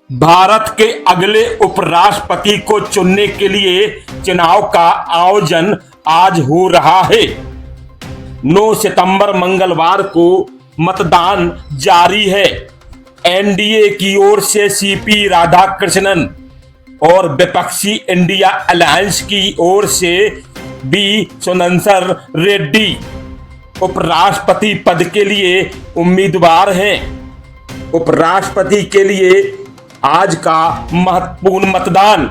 भारत के अगले उपराष्ट्रपति को चुनने के लिए चुनाव का आयोजन आज हो रहा है। 9 सितंबर मंगलवार को मतदान जारी है। एनडीए की ओर से सीपी राधाकृष्णन और विपक्षी इंडिया अलायंस की ओर से बी सुदर्शन रेड्डी उपराष्ट्रपति पद के लिए उम्मीदवार हैं। उपराष्ट्रपति के लिए आज का महत्वपूर्ण मतदान,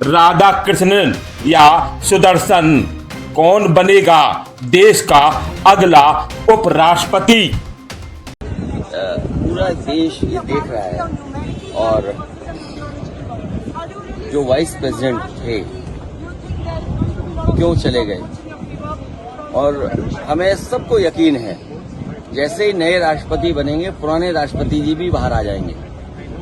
राधाकृष्णन या सुदर्शन, कौन बनेगा देश का अगला उपराष्ट्रपति। पूरा देश ये देख रहा है और जो वाइस प्रेसिडेंट थे क्यों चले गए, और हमें सबको यकीन है जैसे ही नए राष्ट्रपति बनेंगे पुराने राष्ट्रपति जी भी बाहर आ जाएंगे।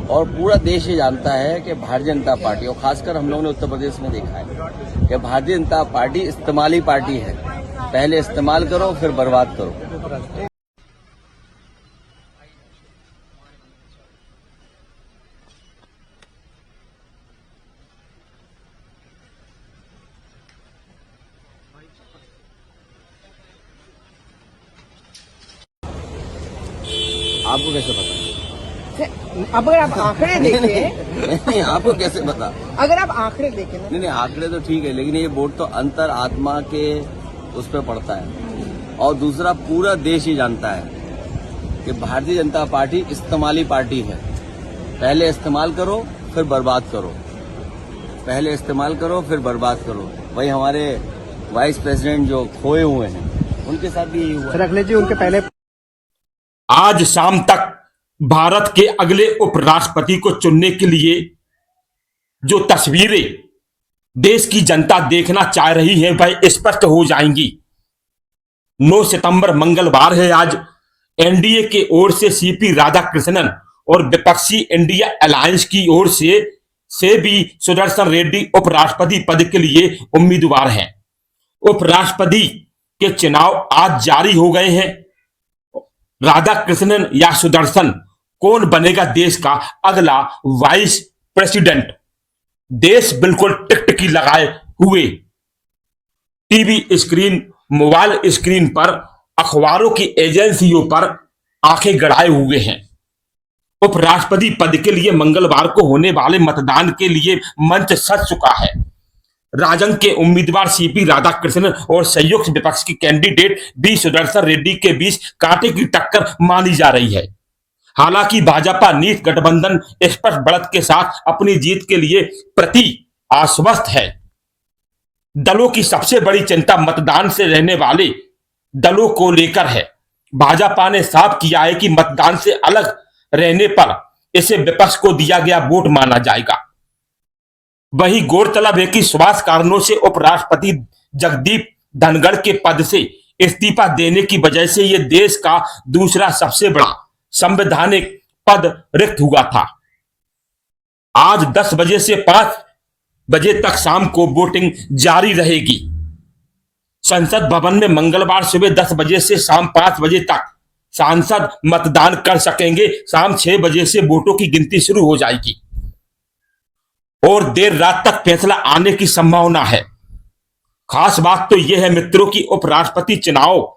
और पूरा देश ये जानता है कि भारतीय जनता पार्टी, और खासकर हम लोगों ने उत्तर प्रदेश में देखा है कि भारतीय जनता पार्टी इस्तेमाली पार्टी है। पहले इस्तेमाल करो फिर बर्बाद करो। आपको कैसे पता? अब अगर आप आंकड़े देखें नहीं, आपको कैसे पता? अगर आप आंकड़े देखें ना, नहीं, आंकड़े तो ठीक है, लेकिन ये वोट तो अंतर आत्मा के उस पर पड़ता है। और दूसरा, पूरा देश ही जानता है कि भारतीय जनता पार्टी इस्तेमाली पार्टी है। पहले इस्तेमाल करो फिर बर्बाद करो, पहले इस्तेमाल करो फिर बर्बाद करो। वही हमारे वाइस प्रेसिडेंट जो खोए हुए हैं उनके साथ भी यही हुआ। रख लीजिए उनके पहले। आज शाम तक भारत के अगले उपराष्ट्रपति को चुनने के लिए जो तस्वीरें देश की जनता देखना चाह रही है वह स्पष्ट हो जाएंगी। 9 सितंबर मंगलवार है। आज एनडीए के ओर से सीपी राधाकृष्णन और विपक्षी इंडिया अलायंस की ओर से भी सुदर्शन रेड्डी उपराष्ट्रपति पद के लिए उम्मीदवार हैं। उपराष्ट्रपति के चुनाव आज जारी हो गए हैं। राधाकृष्णन या सुदर्शन, कौन बनेगा देश का अगला वाइस प्रेसिडेंट। देश बिल्कुल टिकटिकी लगाए हुए टीवी स्क्रीन, मोबाइल स्क्रीन पर, अखबारों की एजेंसियों पर आंखें गड़ाए हुए हैं। उपराष्ट्रपति पद के लिए मंगलवार को होने वाले मतदान के लिए मंच सज चुका है। राजग के उम्मीदवार सीपी राधाकृष्णन और संयुक्त विपक्ष की कैंडिडेट बी सुदर्शन रेड्डी के बीच कांटे की टक्कर मानी जा रही है। हालांकि भाजपा नीत गठबंधन स्पष्ट बढ़त के साथ अपनी जीत के लिए प्रति आश्वस्त है। दलों की सबसे बड़ी चिंता मतदान से रहने वाले दलों को लेकर है। भाजपा ने साफ किया है कि मतदान से अलग रहने पर इसे विपक्ष को दिया गया वोट माना जाएगा। वही गौरतलब है कि स्वास्थ्य कारणों से उपराष्ट्रपति जगदीप धनखड़ के पद से इस्तीफा देने की वजह से यह देश का दूसरा सबसे बड़ा संवैधानिक पद रिक्त हुआ था। आज 10 बजे से 5 बजे तक शाम को वोटिंग जारी रहेगी। संसद भवन में मंगलवार सुबह 10 बजे से शाम 5 बजे तक सांसद मतदान कर सकेंगे। शाम 6 बजे से वोटों की गिनती शुरू हो जाएगी और देर रात तक फैसला आने की संभावना है। खास बात तो यह है मित्रों की उपराष्ट्रपति चुनाव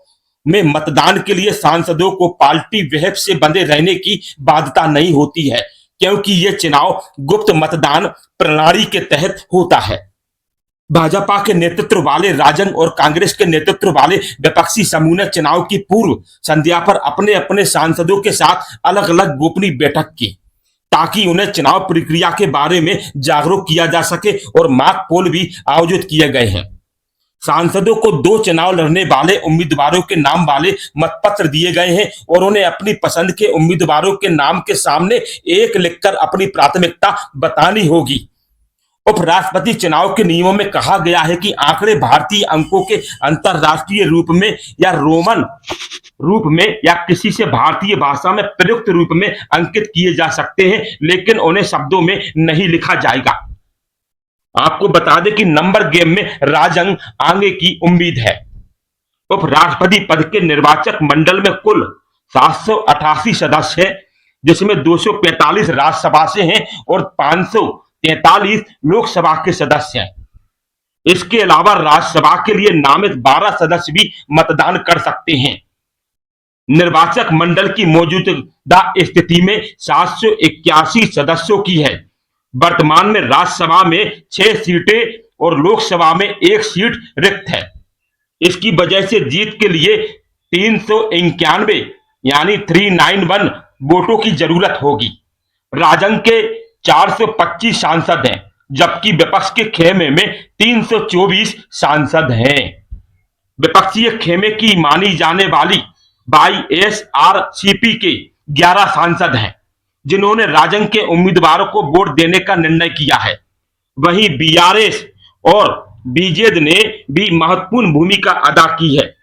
में मतदान के लिए सांसदों को पार्टी व्हिप से बंधे रहने की बाध्यता नहीं होती है, क्योंकि यह चुनाव गुप्त मतदान प्रणाली के तहत होता है। भाजपा के नेतृत्व वाले राजग और कांग्रेस के नेतृत्व वाले विपक्षी समूह ने चुनाव की पूर्व संध्या पर अपने अपने सांसदों के साथ अलग अलग गोपनीय बैठक की, ताकि उन्हें चुनाव प्रक्रिया के बारे में जागरूक किया जा सके, और मॉक पोल भी आयोजित किए गए हैं। सांसदों को 2 चुनाव लड़ने वाले उम्मीदवारों के नाम वाले मतपत्र दिए गए हैं और उन्हें अपनी पसंद के उम्मीदवारों के नाम के सामने एक लिखकर अपनी प्राथमिकता बतानी होगी। उपराष्ट्रपति चुनाव के नियमों में कहा गया है कि आंकड़े भारतीय अंकों के अंतरराष्ट्रीय रूप में या रोमन रूप में या किसी से भारतीय भाषा में प्रयुक्त रूप में अंकित किए जा सकते हैं, लेकिन उन्हें शब्दों में नहीं लिखा जाएगा। आपको बता दें कि नंबर गेम में राजग आगे की उम्मीद है। उपराष्ट्रपति पद के निर्वाचक मंडल में कुल 788 सदस्य हैं। जिसमें 245 राज्यसभा से हैं और 543 लोकसभा के सदस्य हैं। इसके अलावा राज्यसभा के लिए नामित 12 सदस्य भी मतदान कर सकते हैं। निर्वाचक मंडल की मौजूदा स्थिति में 781 सदस्यों की है। वर्तमान में राज्यसभा में 6 सीटें और लोकसभा में 1 सीट रिक्त है। इसकी वजह से जीत के लिए 391 यानी 391 वोटों की जरूरत होगी। राजग के 425 सांसद हैं, जबकि विपक्ष के खेमे में 324 सांसद हैं। विपक्षीय खेमे की मानी जाने वाली वाईएसआरसीपी के 11 सांसद हैं, जिन्होंने राजग के उम्मीदवारों को वोट देने का निर्णय किया है। वहीं बीआरएस और बीजेड ने भी महत्वपूर्ण भूमिका अदा की है।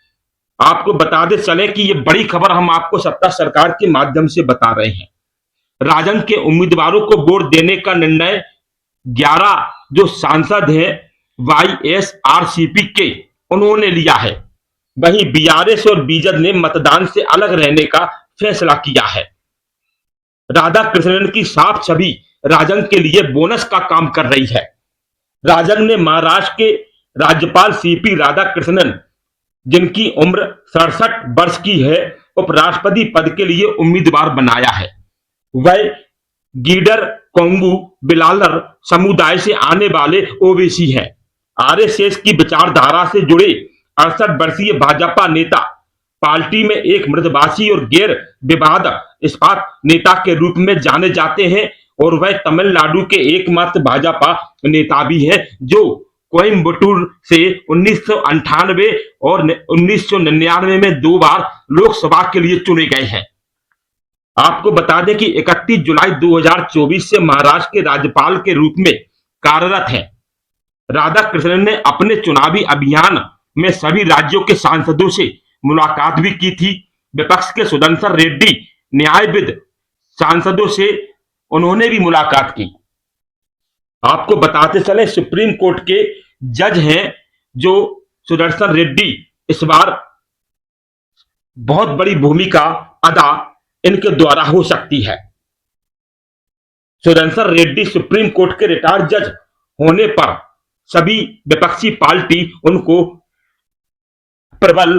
आपको बताते चले कि यह बड़ी खबर हम आपको सत्ता सरकार के माध्यम से बता रहे हैं। राजग के उम्मीदवारों को वोट देने का निर्णय 11 जो सांसद हैं वाईएसआरसीपी के, उन्होंने लिया है। वहीं बीआरएस और बीजेड ने मतदान से अलग रहने का फैसला किया है। राधाकृष्णन की साफ छवि राजग के लिए बोनस का काम कर रही है। राजग ने महाराष्ट्र के राज्यपाल सीपी राधाकृष्णन, जिनकी उम्र 67 वर्ष की है, उपराष्ट्रपति पद के लिए उम्मीदवार बनाया है। वह गीडर कोंगू बिलालर समुदाय से आने वाले ओबीसी हैं। आरएसएस की विचारधारा से जुड़े 68 वर्षीय भाजपा नेता पार्टी में एक मृदभाषी और गैर विवाद इस्पात नेता के रूप में जाने जाते हैं और वह तमिलनाडु के एकमात्र भाजपा नेता भी हैं जो कोयम्बटूर से 1998 और 1999 में 2 बार लोकसभा के लिए चुने गए हैं। आपको बता दें कि 31 जुलाई 2024 से महाराष्ट्र के राज्यपाल के रूप में कार्यरत हैं। राधाकृष्णन ने अपने चुनावी अभियान में सभी राज्यों के सांसदों से मुलाकात भी की थी। विपक्ष के सुदर्शन रेड्डी न्यायविद सांसदों से उन्होंने भी मुलाकात की। आपको बताते चले सुप्रीम कोर्ट के जज हैं जो सुदर्शन रेड्डी, इस बार बहुत बड़ी भूमिका अदा इनके द्वारा हो सकती है। सुदर्शन रेड्डी सुप्रीम कोर्ट के रिटायर्ड जज होने पर सभी विपक्षी पार्टी उनको प्रबल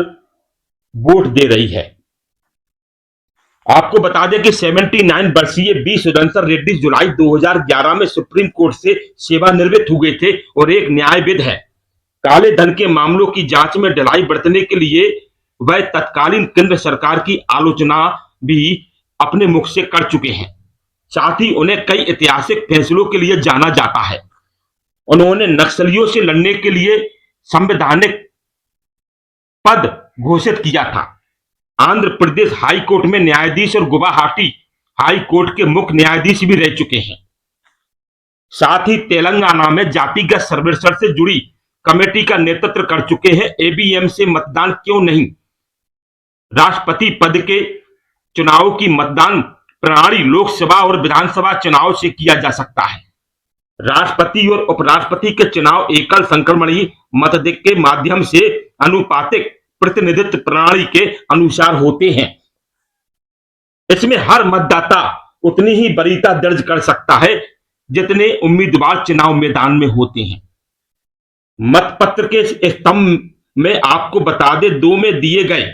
वोट दे रही है। आपको बता दें कि 79 वर्षीय बी सुदर्शन रेड्डी जुलाई 2011 में सुप्रीम कोर्ट से सेवानिवृत्त हुए थे और एक न्यायविद है। काले धन के मामलों की जांच में ढिलाई बरतने के लिए वह तत्कालीन केंद्र सरकार की आलोचना भी अपने मुख से कर चुके हैं। साथ ही उन्हें कई ऐतिहासिक फैसलों के लिए जाना जाता है। उन्होंने नक्सलियों से लड़ने के लिए संवैधानिक पद घोषित किया था। आंध्र प्रदेश हाई कोर्ट में न्यायाधीश और गुवाहाटी हाई कोर्ट के मुख्य न्यायाधीश भी रह चुके हैं। साथ ही तेलंगाना में जातिगत सर्वेक्षण से जुड़ी कमेटी का नेतृत्व कर चुके हैं। ईवीएम से मतदान क्यों नहीं? राष्ट्रपति पद के चुनाव की मतदान प्रणाली लोकसभा और विधानसभा चुनाव से किया जा सकता है। राष्ट्रपति और उपराष्ट्रपति के चुनाव एकल संक्रमणीय मतदान के माध्यम से अनुपातिक प्रतिनिधित्व प्रणाली के अनुसार होते हैं। इसमें हर मतदाता उतनी ही वरीयता दर्ज कर सकता है जितने उम्मीदवार चुनाव मैदान में होते हैं। मतपत्र के स्तंभ में आपको बता दें 2 में दिए गए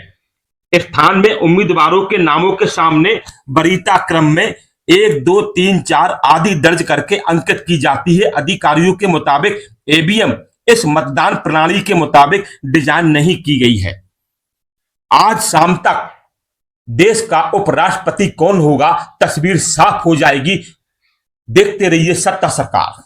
स्थान में उम्मीदवारों के नामों के सामने वरीयता क्रम में 1, 2, 3, 4 आदि दर्ज करके अंकित की जाती है। अधिकारियों के मुताबिक ईवीएम इस मतदान प्रणाली के मुताबिक डिजाइन नहीं की गई है। आज शाम तक देश का उपराष्ट्रपति कौन होगा, तस्वीर साफ हो जाएगी। देखते रहिए सत्ता सरकार।